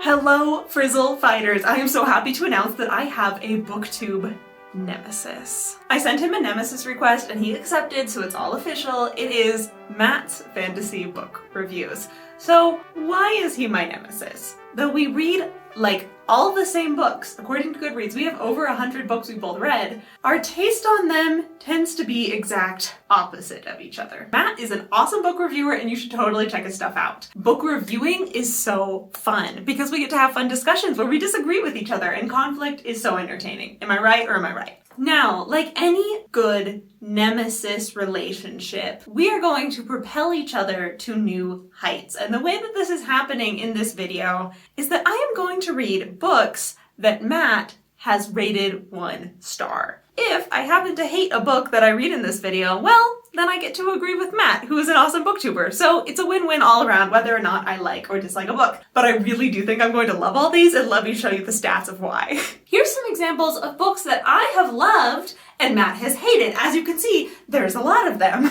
Hello, Frizzle fighters! I am so happy to announce that I have a booktube nemesis. I sent him a nemesis request and he accepted, so it's all official. It is Matt's fantasy book reviews. So why is he my nemesis? Though we read like all the same books, according to Goodreads, we have over 100 books we both read, our taste on them tends to be exact opposite of each other. Matt is an awesome book reviewer and you should totally check his stuff out. Book reviewing is so fun because we get to have fun discussions where we disagree with each other and conflict is so entertaining. Am I right or am I right? Now, like any good nemesis relationship, we are going to propel each other to new heights. And the way that this is happening in this video is that I am going to read books that Matt has rated 1 star. If I happen to hate a book that I read in this video, well, then I get to agree with Matt, who is an awesome booktuber. So it's a win-win all around, whether or not I like or dislike a book. But I really do think I'm going to love all these, and let me show you the stats of why. Here's some examples of books that I have loved and Matt has hated. As you can see, there's a lot of them.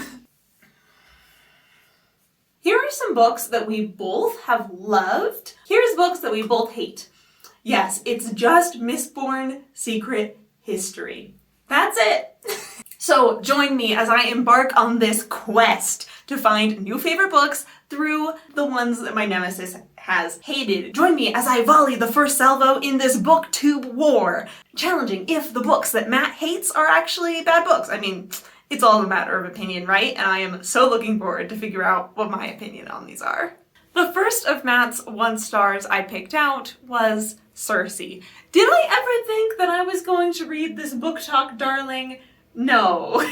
Here are some books that we both have loved. Here's books that we both hate. Yes, it's just Mistborn Secret History. That's it. So join me as I embark on this quest to find new favorite books through the ones that my nemesis has hated. Join me as I volley the first salvo in this booktube war, challenging if the books that Matt hates are actually bad books. I mean, it's all a matter of opinion, right? And I am so looking forward to figure out what my opinion on these are. The first of Matt's 1 stars I picked out was Circe. Did I ever think that I was going to read this book talk darling? No.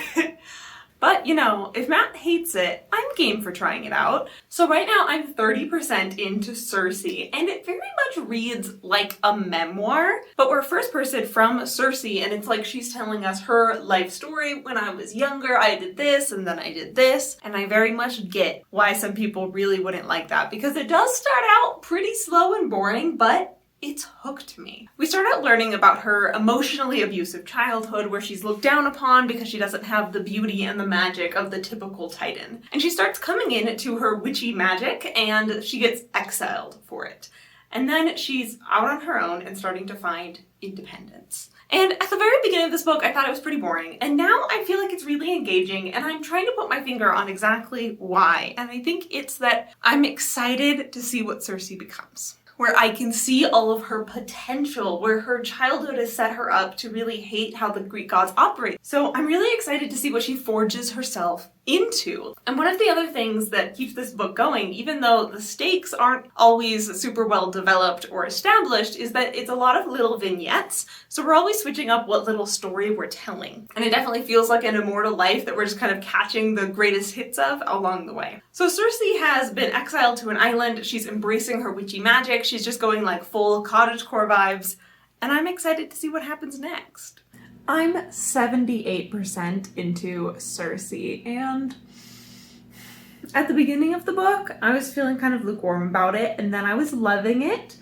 But, you know, if Matt hates it, I'm game for trying it out. So right now I'm 30% into Circe, and it very much reads like a memoir, but we're first person from Circe, and it's like she's telling us her life story. When I was younger, I did this, and then I did this, and I very much get why some people really wouldn't like that, because it does start out pretty slow and boring, but it's hooked me. We start out learning about her emotionally abusive childhood where she's looked down upon because she doesn't have the beauty and the magic of the typical Titan. And she starts coming in to her witchy magic and she gets exiled for it. And then she's out on her own and starting to find independence. And at the very beginning of this book, I thought it was pretty boring. And now I feel like it's really engaging and I'm trying to put my finger on exactly why. And I think it's that I'm excited to see what Circe becomes, where I can see all of her potential, where her childhood has set her up to really hate how the Greek gods operate. So I'm really excited to see what she forges herself into. And one of the other things that keeps this book going, even though the stakes aren't always super well developed or established, is that it's a lot of little vignettes. So we're always switching up what little story we're telling. And it definitely feels like an immortal life that we're just kind of catching the greatest hits of along the way. So Circe has been exiled to an island. She's embracing her witchy magic. She's just going like full cottagecore vibes. And I'm excited to see what happens next. I'm 78% into Circe, and at the beginning of the book, I was feeling kind of lukewarm about it, and then I was loving it,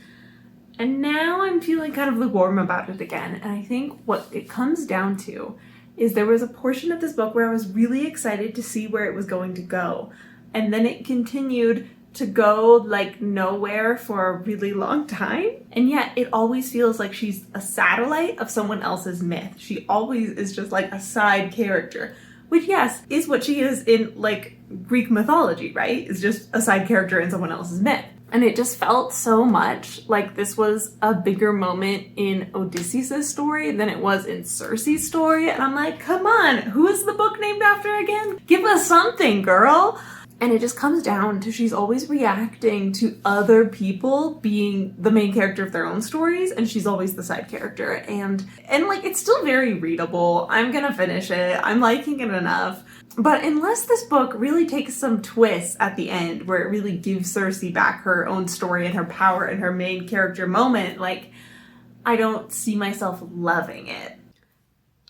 and now I'm feeling kind of lukewarm about it again. And I think what it comes down to is there was a portion of this book where I was really excited to see where it was going to go, and then it continued to go like nowhere for a really long time. And yet it always feels like she's a satellite of someone else's myth. She always is just like a side character, which yes, is what she is in like Greek mythology, right? Is just a side character in someone else's myth. And it just felt so much like this was a bigger moment in Odysseus' story than it was in Circe's story. And I'm like, come on, who is the book named after again? Give us something, girl. And it just comes down to she's always reacting to other people being the main character of their own stories, and she's always the side character. And like, it's still very readable. I'm gonna finish it. I'm liking it enough. But unless this book really takes some twists at the end, where it really gives Circe back her own story and her power and her main character moment, like, I don't see myself loving it.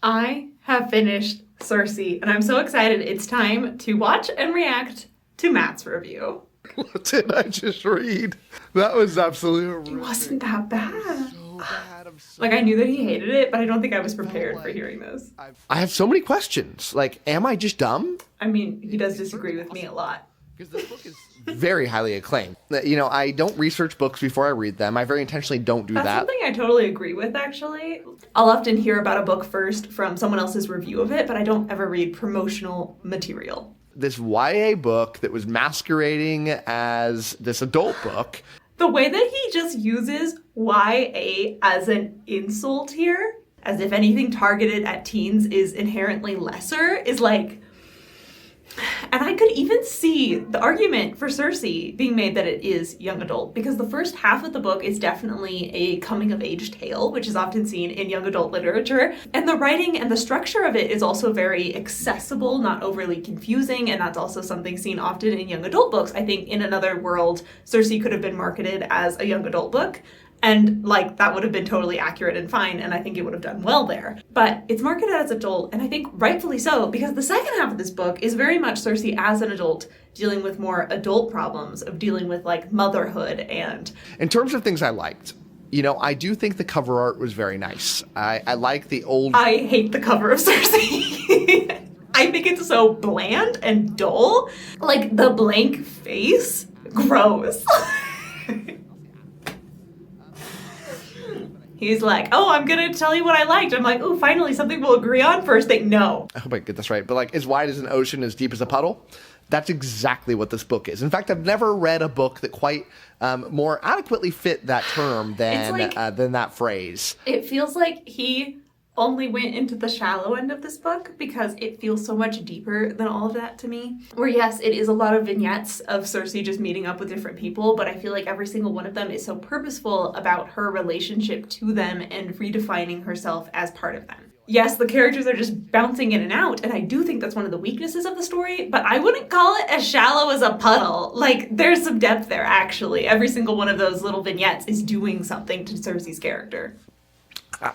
I have finished Circe, and I'm so excited. It's time to watch and react to Matt's review. What did I just read? That was absolutely horrific. It wasn't that bad. So bad. Like, I knew that he hated it, but I don't think I was prepared for hearing this. I have so many questions. Like, am I just dumb? I mean, he does disagree with me a lot. Because this book is very highly acclaimed. You know, I don't research books before I read them. I very intentionally don't do That's that. something I totally agree with, actually. I'll often hear about a book first from someone else's review of it, but I don't ever read promotional material. This YA book that was masquerading as this adult book. The way that he just uses YA as an insult here, as if anything targeted at teens is inherently lesser, is like... And I could even see the argument for Circe being made that it is young adult, because the first half of the book is definitely a coming-of-age tale, which is often seen in young adult literature. And the writing and the structure of it is also very accessible, not overly confusing, and that's also something seen often in young adult books. I think in another world, Circe could have been marketed as a young adult book, and like that would have been totally accurate and fine, and I think it would have done well there. But it's marketed as adult, and I think rightfully so, because the second half of this book is very much Circe as an adult, dealing with more adult problems of dealing with like motherhood and... In terms of things I liked, you know, I do think the cover art was very nice. I like the old... I hate the cover of Circe. I think it's so bland and dull. Like the blank face, gross. He's like, oh, I'm going to tell you what I liked. I'm like, oh, finally, something we'll agree on first thing. No. I hope I get this right. But like, as wide as an ocean, as deep as a puddle. That's exactly what this book is. In fact, I've never read a book that quite more adequately fit that term than that phrase. It feels like he only went into the shallow end of this book because it feels so much deeper than all of that to me. Where yes, it is a lot of vignettes of Circe just meeting up with different people, but I feel like every single one of them is so purposeful about her relationship to them and redefining herself as part of them. Yes, the characters are just bouncing in and out, and I do think that's one of the weaknesses of the story, but I wouldn't call it as shallow as a puddle. Like, there's some depth there, actually. Every single one of those little vignettes is doing something to Circe's character.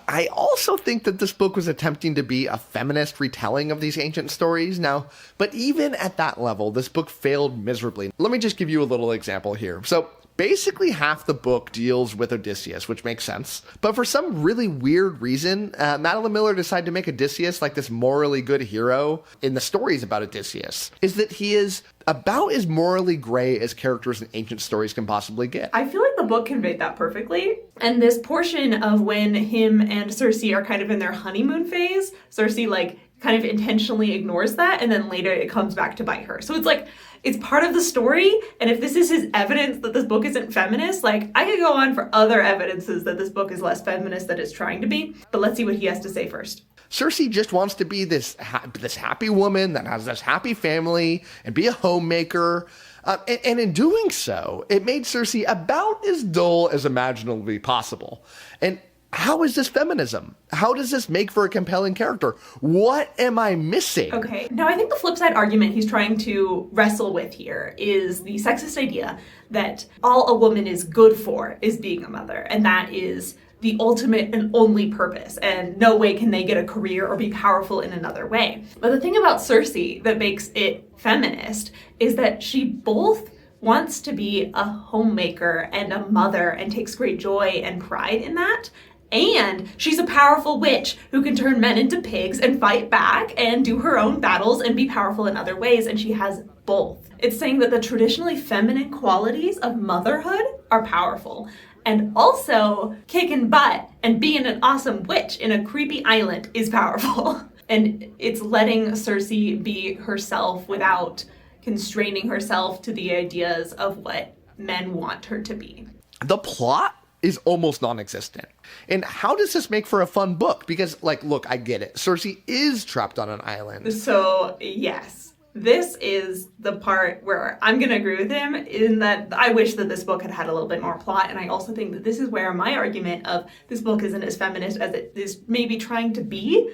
I also think that this book was attempting to be a feminist retelling of these ancient stories now, but even at that level, this book failed miserably. Let me just give you a little example here. So basically half the book deals with Odysseus, which makes sense. But for some really weird reason, Madeline Miller decided to make Odysseus like this morally good hero in the stories about Odysseus, is that he is about as morally gray as characters in ancient stories can possibly get. I feel like the book conveyed that perfectly. And this portion of when him and Circe are kind of in their honeymoon phase, Circe like kind of intentionally ignores that, and then later it comes back to bite her. So it's like, it's part of the story, and if this is his evidence that this book isn't feminist, like, I could go on for other evidences that this book is less feminist than it's trying to be, but let's see what he has to say first. Circe just wants to be this happy woman that has this happy family and be a homemaker. And in doing so, it made Circe about as dull as imaginably possible. And how is this feminism? How does this make for a compelling character? What am I missing? Okay, now I think the flip side argument he's trying to wrestle with here is the sexist idea that all a woman is good for is being a mother, and that is the ultimate and only purpose, and no way can they get a career or be powerful in another way. But the thing about Circe that makes it feminist is that she both wants to be a homemaker and a mother and takes great joy and pride in that, and she's a powerful witch who can turn men into pigs and fight back and do her own battles and be powerful in other ways, and she has both. It's saying that the traditionally feminine qualities of motherhood are powerful, and also kicking butt and being an awesome witch in a creepy island is powerful. And it's letting Circe be herself without constraining herself to the ideas of what men want her to be. The plot is almost non-existent. And how does this make for a fun book? Because, like, look, I get it. Circe is trapped on an island. So, yes. This is the part where I'm going to agree with him in that I wish that this book had had a little bit more plot, and I also think that this is where my argument of this book isn't as feminist as it is maybe trying to be.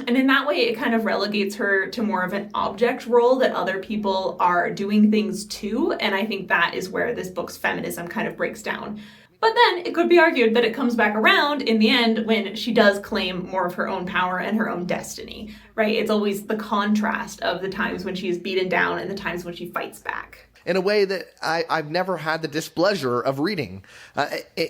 And in that way, it kind of relegates her to more of an object role that other people are doing things to, and I think that is where this book's feminism kind of breaks down. But then it could be argued that it comes back around in the end when she does claim more of her own power and her own destiny, right? It's always the contrast of the times when she is beaten down and the times when she fights back. In a way that I've never had the displeasure of reading.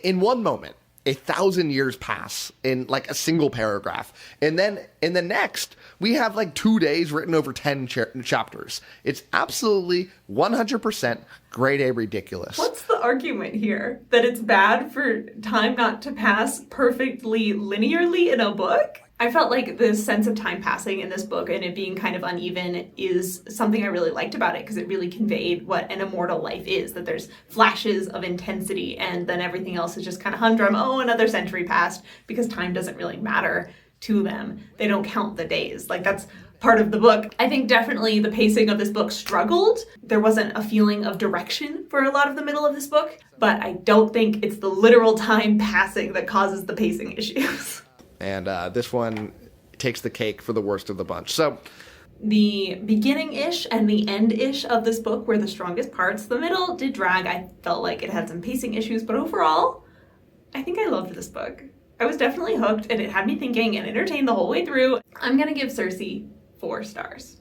In one moment, 1,000 years pass in like a single paragraph. And then in the next, we have like 2 days written over 10 chapters. It's absolutely 100% grade A ridiculous. What's the argument here? That it's bad for time not to pass perfectly linearly in a book? I felt like the sense of time passing in this book and it being kind of uneven is something I really liked about it because it really conveyed what an immortal life is, that there's flashes of intensity and then everything else is just kind of humdrum. Oh, another century passed, because time doesn't really matter to them. They don't count the days. Like, that's part of the book. I think definitely the pacing of this book struggled. There wasn't a feeling of direction for a lot of the middle of this book, but I don't think it's the literal time passing that causes the pacing issues. And this one takes the cake for the worst of the bunch. So the beginning-ish and the end-ish of this book were the strongest parts. The middle did drag. I felt like it had some pacing issues, but overall, I think I loved this book. I was definitely hooked, and it had me thinking and entertained the whole way through. I'm gonna give Circe 4 stars.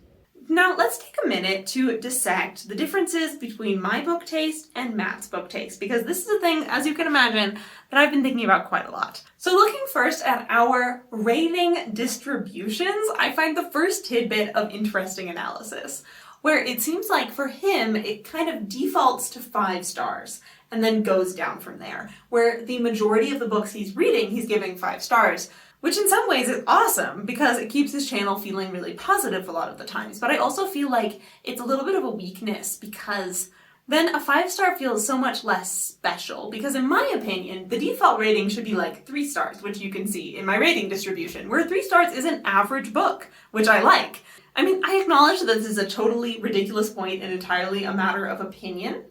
Now, let's take a minute to dissect the differences between my book taste and Matt's book taste, because this is a thing, as you can imagine, that I've been thinking about quite a lot. So looking first at our rating distributions, I find the first tidbit of interesting analysis, where it seems like for him, it kind of defaults to 5 stars and then goes down from there, where the majority of the books he's reading, he's giving 5 stars. Which in some ways is awesome because it keeps his channel feeling really positive a lot of the times. But I also feel like it's a little bit of a weakness because then a 5-star feels so much less special. Because in my opinion, the default rating should be like 3 stars, which you can see in my rating distribution, where 3 stars is an average book, which I like. I mean, I acknowledge that this is a totally ridiculous point and entirely a matter of opinion,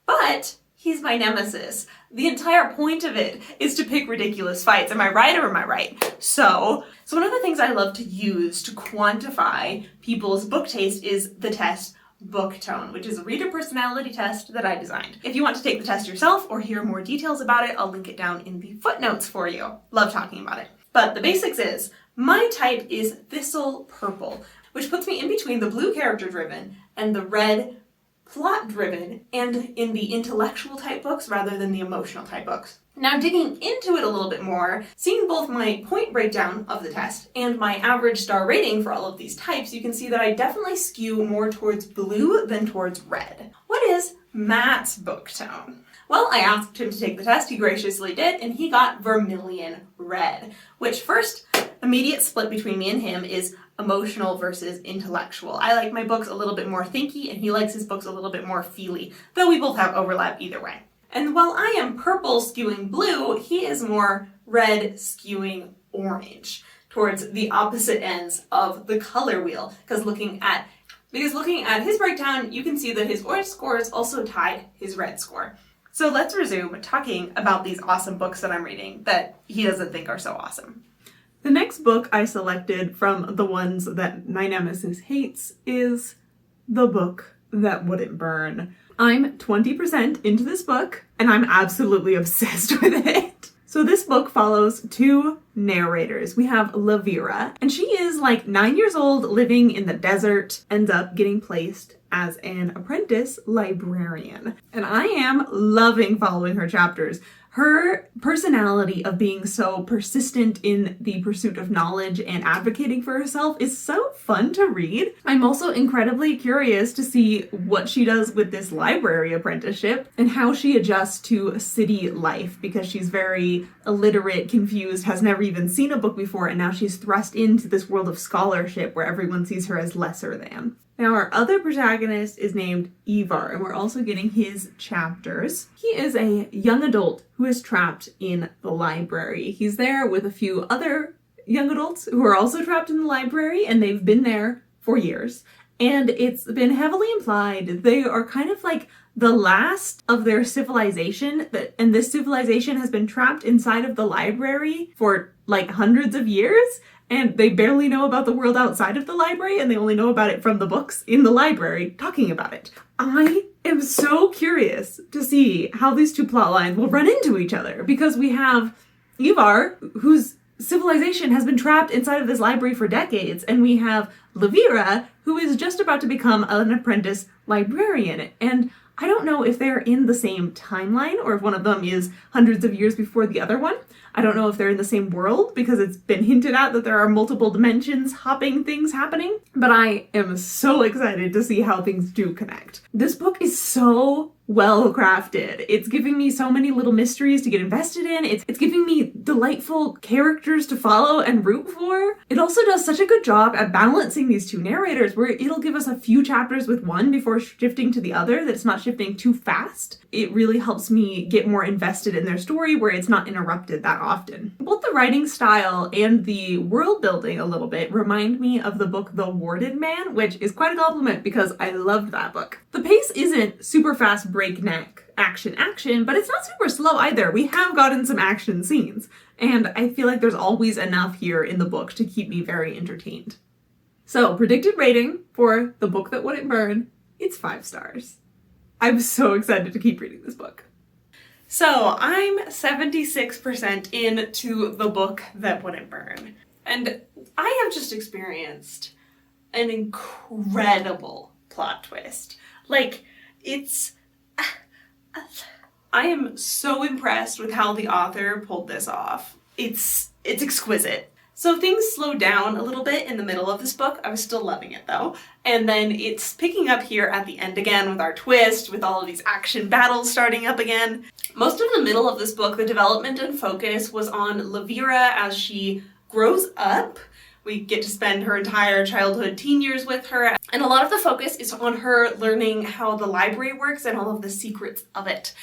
but he's my nemesis. The entire point of it is to pick ridiculous fights. Am I right or am I right? So one of the things I love to use to quantify people's book taste is the test Book Tone, which is a reader personality test that I designed. If you want to take the test yourself or hear more details about it, I'll link it down in the footnotes for you. Love talking about it. But the basics is, my type is Thistle Purple, which puts me in between the blue character-driven and the red plot-driven, and in the intellectual type books rather than the emotional type books. Now, digging into it a little bit more, seeing both my point breakdown of the test and my average star rating for all of these types, you can see that I definitely skew more towards blue than towards red. What is Matt's book tone? Well, I asked him to take the test, he graciously did, and he got Vermilion Red, which first immediate split between me and him is emotional versus intellectual. I like my books a little bit more thinky, and he likes his books a little bit more feely, though we both have overlap either way. And while I am purple skewing blue, he is more red skewing orange, towards the opposite ends of the color wheel. Because looking at his breakdown, you can see that his orange scores also tied his red score. So let's resume talking about these awesome books that I'm reading that he doesn't think are so awesome. The next book I selected from the ones that my nemesis hates is The Book That Wouldn't Burn. I'm 20% into this book, and I'm absolutely obsessed with it. So this book follows 2 narrators. We have Lavira, and she is like 9 years old, living in the desert, ends up getting placed as an apprentice librarian. And I am loving following her chapters. Her personality of being so persistent in the pursuit of knowledge and advocating for herself is so fun to read. I'm also incredibly curious to see what she does with this library apprenticeship and how she adjusts to city life, because she's very illiterate, confused, has never even seen a book before, and now she's thrust into this world of scholarship where everyone sees her as lesser than. Now, our other protagonist is named Ivar, and we're also getting his chapters. He is a young adult who is trapped in the library. He's there with a few other young adults who are also trapped in the library, and they've been there for years. And it's been heavily implied they are kind of like the last of their civilization, and this civilization has been trapped inside of the library for like hundreds of years. And they barely know about the world outside of the library, and they only know about it from the books in the library talking about it. I am so curious to see how these 2 plot lines will run into each other, because we have Ivar, whose civilization has been trapped inside of this library for decades, and we have Lavira, who is just about to become an apprentice librarian. And I don't know if they're in the same timeline or if one of them is hundreds of years before the other one. I don't know if they're in the same world because it's been hinted at that there are multiple dimensions hopping things happening, but I am so excited to see how things do connect. This book is so well crafted. It's giving me so many little mysteries to get invested in. It's giving me delightful characters to follow and root for. It also does such a good job at balancing these two narrators where it'll give us a few chapters with one before shifting to the other, that it's not shifting too fast. It really helps me get more invested in their story where it's not interrupted that often. Both the writing style and the world building a little bit remind me of the book The Warded Man, which is quite a compliment because I loved that book. The pace isn't super fast breakneck action, but it's not super slow either. We have gotten some action scenes, and I feel like there's always enough here in the book to keep me very entertained. So, predicted rating for The Book That Wouldn't Burn, it's 5 stars. I'm so excited to keep reading this book. So, I'm 76% into The Book That Wouldn't Burn, and I have just experienced an incredible plot twist. Like, I am so impressed with how the author pulled this off. It's exquisite. So things slowed down a little bit in the middle of this book. I was still loving it though. And then it's picking up here at the end again with our twist, with all of these action battles starting up again. Most of the middle of this book, the development and focus was on Levira as she grows up. We get to spend her entire childhood, teen years with her, and a lot of the focus is on her learning how the library works and all of the secrets of it.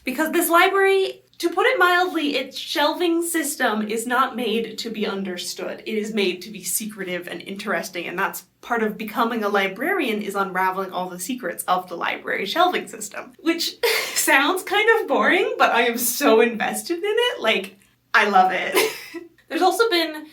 Because this library, to put it mildly, its shelving system is not made to be understood. It is made to be secretive and interesting, and that's part of becoming a librarian, is unraveling all the secrets of the library shelving system. Which sounds kind of boring, but I am so invested in it. Like, I love it. There's also been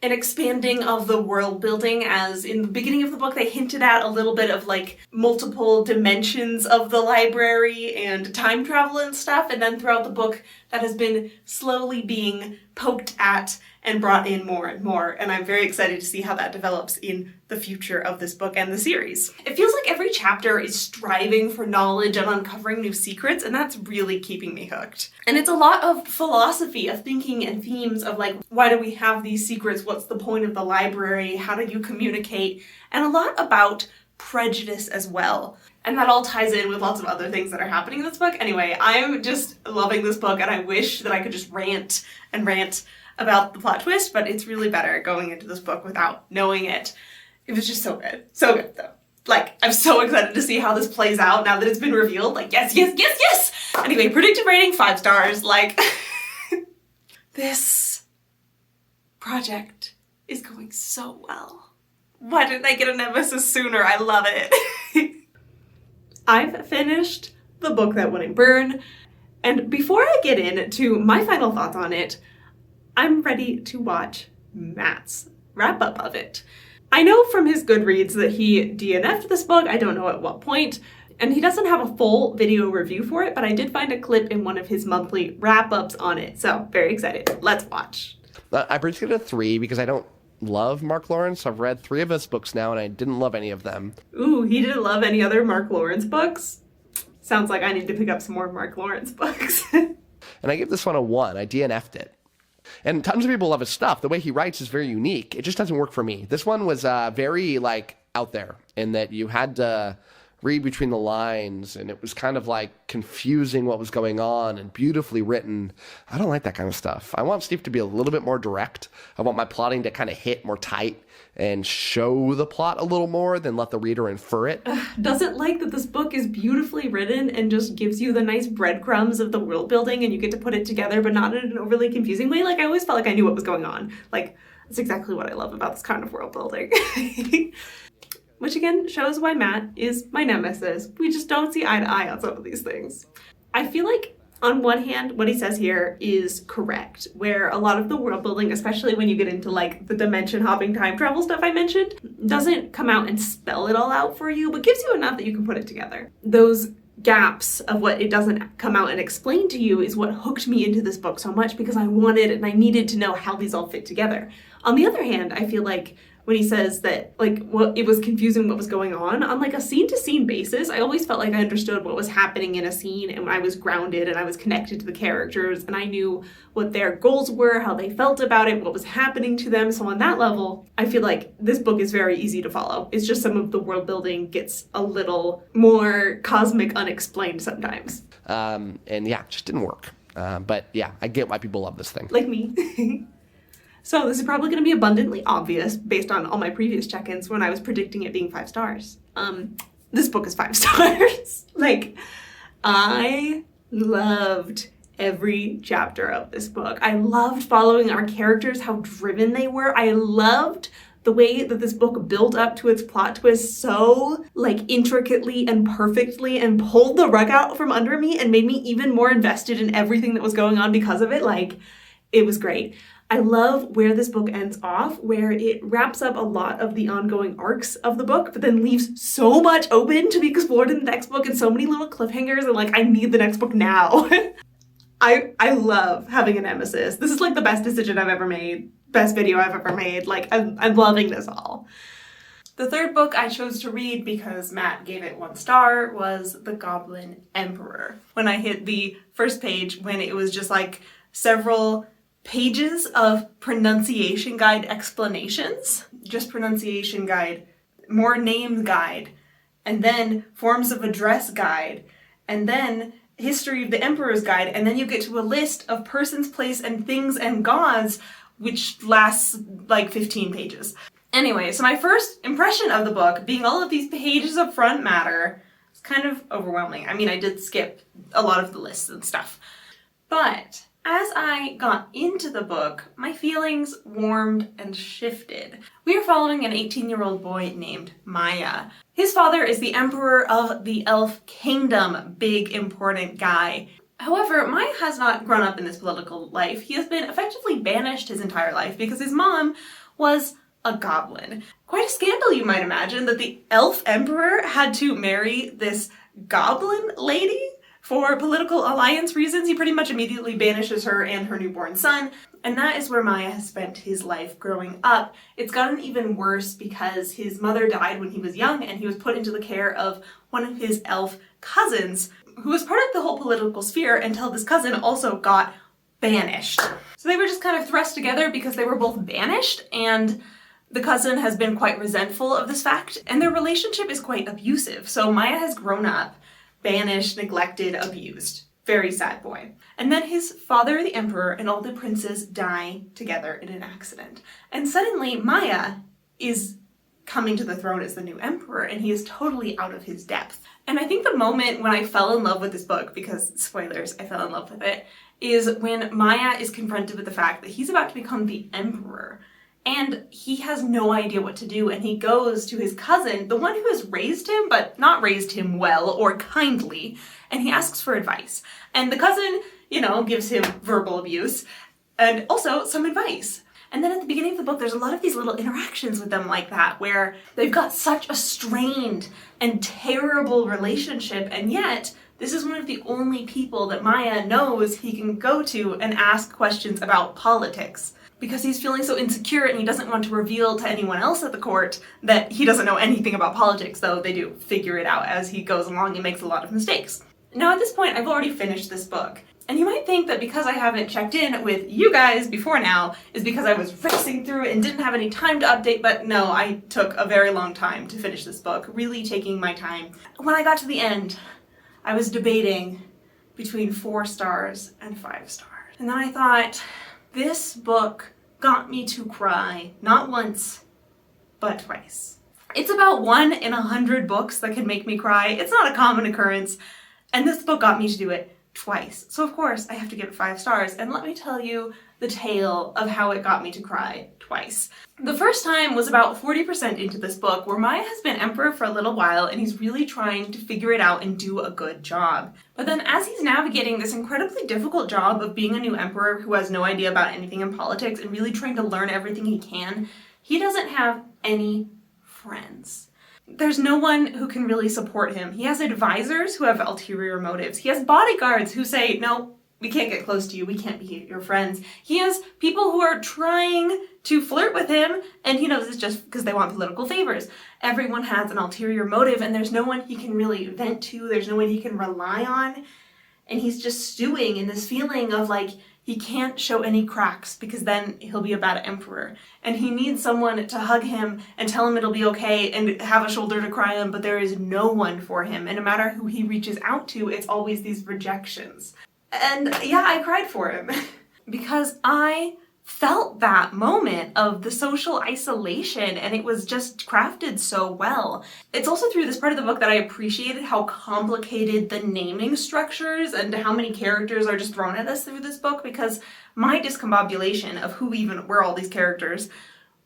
an expanding of the world building, as in the beginning of the book they hinted at a little bit of like multiple dimensions of the library and time travel and stuff, and then throughout the book that has been slowly being poked at and brought in more and more, and I'm very excited to see how that develops in the future of this book and the series. It feels like every chapter is striving for knowledge and uncovering new secrets, and that's really keeping me hooked. And it's a lot of philosophy, of thinking and themes of like, why do we have these secrets? What's the point of the library? How do you communicate? And a lot about prejudice as well. And that all ties in with lots of other things that are happening in this book. Anyway, I'm just loving this book, and I wish that I could just rant and rant about the plot twist, but it's really better going into this book without knowing it. It was just so good. So good, though. Like, I'm so excited to see how this plays out now that it's been revealed. Like, yes, yes, yes, yes! Anyway, predicted rating, 5 stars. Like, this project is going so well. Why didn't I get a nemesis sooner? I love it. I've finished The Book That Wouldn't Burn, and before I get into my final thoughts on it, I'm ready to watch Matt's wrap-up of it. I know from his Goodreads that he DNF'd this book, I don't know at what point, and he doesn't have a full video review for it, but I did find a clip in one of his monthly wrap-ups on it, so very excited. Let's watch. I predicted a 3 because I don't love Mark Lawrence. I've read 3 of his books now, and I didn't love any of them. Ooh, he didn't love any other Mark Lawrence books? Sounds like I need to pick up some more Mark Lawrence books. And I gave this one a 1. I DNF'd it. And tons of people love his stuff. The way he writes is very unique. It just doesn't work for me. This one was very, like, out there in that you had to read between the lines, and it was kind of, like, confusing what was going on and beautifully written. I don't like that kind of stuff. I want Steve to be a little bit more direct. I want my plotting to kind of hit more tight and show the plot a little more than let the reader infer it. Doesn't like that this book is beautifully written and just gives you the nice breadcrumbs of the world building and you get to put it together, but not in an overly confusing way. Like, I always felt like I knew what was going on. Like, that's exactly what I love about this kind of world building. Which again shows why Matt is my nemesis. We just don't see eye to eye on some of these things. I feel like on one hand, what he says here is correct, where a lot of the world building, especially when you get into like the dimension hopping time travel stuff I mentioned, doesn't come out and spell it all out for you, but gives you enough that you can put it together. Those gaps of what it doesn't come out and explain to you is what hooked me into this book so much, because I wanted and I needed to know how these all fit together. On the other hand, I feel like when he says that, like, it was confusing what was going on like a scene-to-scene basis. I always felt like I understood what was happening in a scene, and I was grounded and I was connected to the characters, and I knew what their goals were, how they felt about it, what was happening to them. So on that level, I feel like this book is very easy to follow. It's just some of the world building gets a little more cosmic, unexplained sometimes. And yeah, it just didn't work. But yeah, I get why people love this thing. Like me. So this is probably going to be abundantly obvious based on all my previous check-ins when I was predicting it being 5 stars. This book is 5 stars. Like, I loved every chapter of this book. I loved following our characters, how driven they were. I loved the way that this book built up to its plot twist so, like, intricately and perfectly, and pulled the rug out from under me and made me even more invested in everything that was going on because of it. Like, it was great. I love where this book ends off, where it wraps up a lot of the ongoing arcs of the book, but then leaves so much open to be explored in the next book, and so many little cliffhangers, and like, I need the next book now. I love having a nemesis. This is like the best decision I've ever made, best video I've ever made. Like, I'm loving this all. The third book I chose to read because Matt gave it 1 star was The Goblin Emperor. When I hit the first page, when it was just like several pages of pronunciation guide explanations, just pronunciation guide, more names guide, and then forms of address guide, and then history of the emperor's guide, and then you get to a list of persons, place, and things and gods, which lasts like 15 pages. Anyway, so my first impression of the book, being all of these pages of front matter, is kind of overwhelming. I mean, I did skip a lot of the lists and stuff. But as I got into the book, my feelings warmed and shifted. We are following an 18-year-old boy named Maya. His father is the emperor of the elf kingdom, big important guy. However, Maya has not grown up in this political life. He has been effectively banished his entire life because his mom was a goblin. Quite a scandal, you might imagine, that the elf emperor had to marry this goblin lady. For political alliance reasons, he pretty much immediately banishes her and her newborn son, and that is where Maya has spent his life growing up. It's gotten even worse because his mother died when he was young, and he was put into the care of one of his elf cousins, who was part of the whole political sphere until this cousin also got banished. So they were just kind of thrust together because they were both banished, and the cousin has been quite resentful of this fact, and their relationship is quite abusive. So Maya has grown up banished, neglected, abused. Very sad boy. And then his father, the emperor, and all the princes die together in an accident. And suddenly Maya is coming to the throne as the new emperor, and he is totally out of his depth. And I think the moment when I fell in love with this book, because spoilers, I fell in love with it, is when Maya is confronted with the fact that he's about to become the emperor. And he has no idea what to do, and he goes to his cousin, the one who has raised him, but not raised him well or kindly, and he asks for advice. And the cousin, gives him verbal abuse, and also some advice. And then at the beginning of the book, there's a lot of these little interactions with them like that, where they've got such a strained and terrible relationship, and yet this is one of the only people that Maya knows he can go to and ask questions about politics. Because he's feeling so insecure and he doesn't want to reveal to anyone else at the court that he doesn't know anything about politics, though they do figure it out as he goes along and makes a lot of mistakes. Now at this point, I've already finished this book. And you might think that because I haven't checked in with you guys before now is because I was racing through it and didn't have any time to update, but no, I took a very long time to finish this book, really taking my time. When I got to the end, I was debating between 4 stars and 5 stars. And then I thought, this book got me to cry, not once, but twice. It's about 1 in 100 books that can make me cry. It's not a common occurrence, and this book got me to do it twice. So of course, I have to give it 5 stars, and let me tell you the tale of how it got me to cry twice. The first time was about 40% into this book, where Maya has been emperor for a little while and he's really trying to figure it out and do a good job. But then as he's navigating this incredibly difficult job of being a new emperor who has no idea about anything in politics and really trying to learn everything he can, he doesn't have any friends. There's no one who can really support him. He has advisors who have ulterior motives. He has bodyguards who say, no, we can't get close to you, we can't be your friends. He has people who are trying to flirt with him, and he knows it's just because they want political favors. Everyone has an ulterior motive, and there's no one he can really vent to, there's no one he can rely on, and he's just stewing in this feeling of like, he can't show any cracks because then he'll be a bad emperor. And he needs someone to hug him and tell him it'll be okay and have a shoulder to cry on, but there is no one for him. And no matter who he reaches out to, it's always these rejections. And yeah, I cried for him because I felt that moment of the social isolation, and it was just crafted so well. It's also through this part of the book that I appreciated how complicated the naming structures and how many characters are just thrown at us through this book, because my discombobulation of who even were all these characters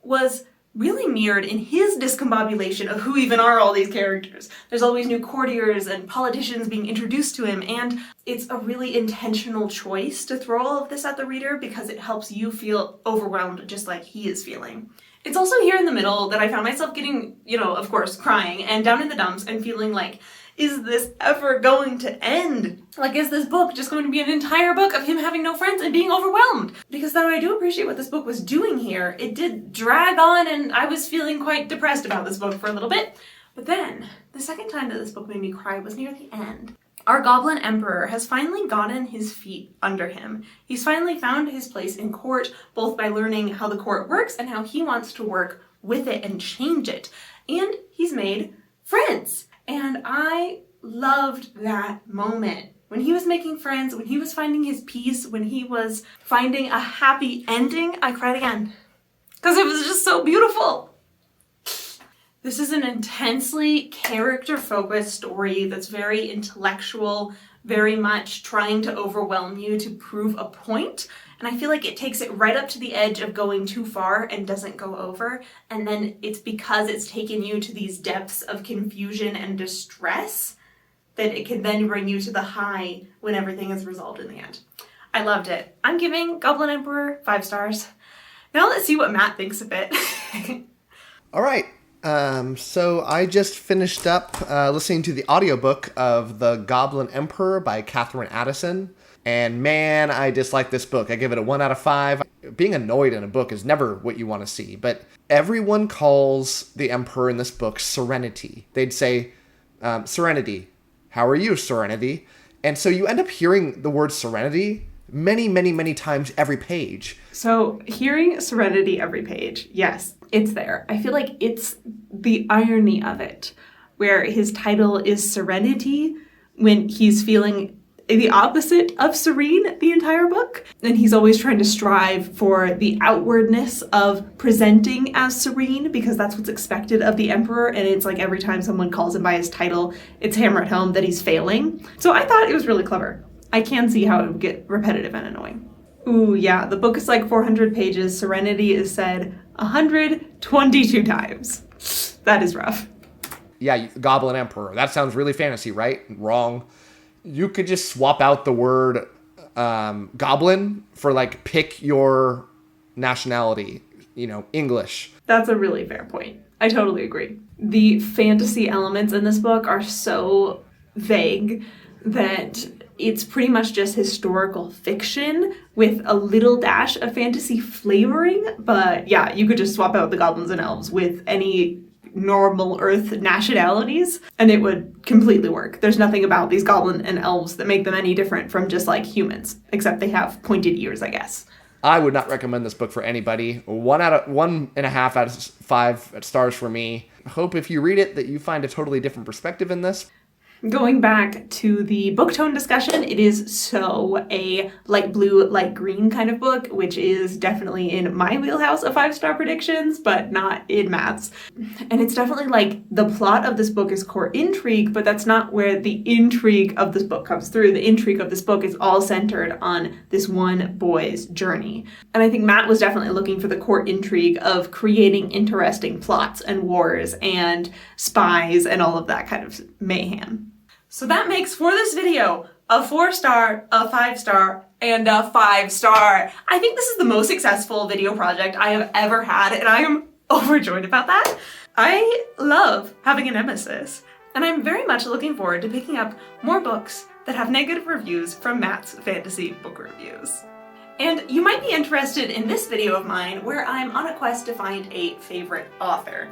was really mirrored in his discombobulation of who even are all these characters. There's always new courtiers and politicians being introduced to him, and it's a really intentional choice to throw all of this at the reader because it helps you feel overwhelmed just like he is feeling. It's also here in the middle that I found myself getting, of course, crying and down in the dumps and feeling like, is this ever going to end? Like, is this book just going to be an entire book of him having no friends and being overwhelmed? Because though I do appreciate what this book was doing here, it did drag on and I was feeling quite depressed about this book for a little bit. But then, the second time that this book made me cry was near the end. Our Goblin Emperor has finally gotten his feet under him. He's finally found his place in court, both by learning how the court works and how he wants to work with it and change it. And he's made friends. And I loved that moment. When he was making friends, when he was finding his peace, when he was finding a happy ending, I cried again. Because it was just so beautiful. This is an intensely character-focused story that's very intellectual, very much trying to overwhelm you to prove a point. And I feel like it takes it right up to the edge of going too far and doesn't go over. And then it's because it's taken you to these depths of confusion and distress that it can then bring you to the high when everything is resolved in the end. I loved it. I'm giving Goblin Emperor 5 stars. Now let's see what Matt thinks of it. All right. So I just finished up listening to the audiobook of The Goblin Emperor by Catherine Addison. And man, I dislike this book. I give it a 1 out of 5. Being annoyed in a book is never what you want to see. But everyone calls the Emperor in this book Serenity. They'd say, Serenity. How are you, Serenity? And so you end up hearing the word Serenity many, many, many times every page. So hearing Serenity every page, yes, it's there. I feel like it's the irony of it, where his title is Serenity when he's feeling the opposite of serene the entire book. And he's always trying to strive for the outwardness of presenting as serene because that's what's expected of the Emperor. And it's like every time someone calls him by his title, it's hammered home that he's failing. So I thought it was really clever. I can see how it would get repetitive and annoying. Ooh, yeah, the book is like 400 pages. Serenity is said 122 times. That is rough. Yeah, Goblin Emperor. That sounds really fantasy, right? Wrong. You could just swap out the word goblin for like pick your nationality, English. That's a really fair point. I totally agree. The fantasy elements in this book are so vague that it's pretty much just historical fiction with a little dash of fantasy flavoring. But yeah, you could just swap out the goblins and elves with any normal Earth nationalities and it would completely work. There's nothing about these goblin and elves that make them any different from just like humans, except they have pointed ears, I guess. I would not recommend this book for anybody. 1.5 out of 5 stars for me. I hope if you read it that you find a totally different perspective in this. Going back to the book tone discussion, it is so a light blue, light green kind of book, which is definitely in my wheelhouse of 5-star predictions, but not in Matt's. And it's definitely like the plot of this book is core intrigue, but that's not where the intrigue of this book comes through. The intrigue of this book is all centered on this one boy's journey. And I think Matt was definitely looking for the core intrigue of creating interesting plots and wars and spies and all of that kind of mayhem. So that makes for this video a 4-star, a 5-star, and a 5-star. I think this is the most successful video project I have ever had, and I am overjoyed about that. I love having a nemesis, and I'm very much looking forward to picking up more books that have negative reviews from Matt's fantasy book reviews. And you might be interested in this video of mine where I'm on a quest to find a favorite author.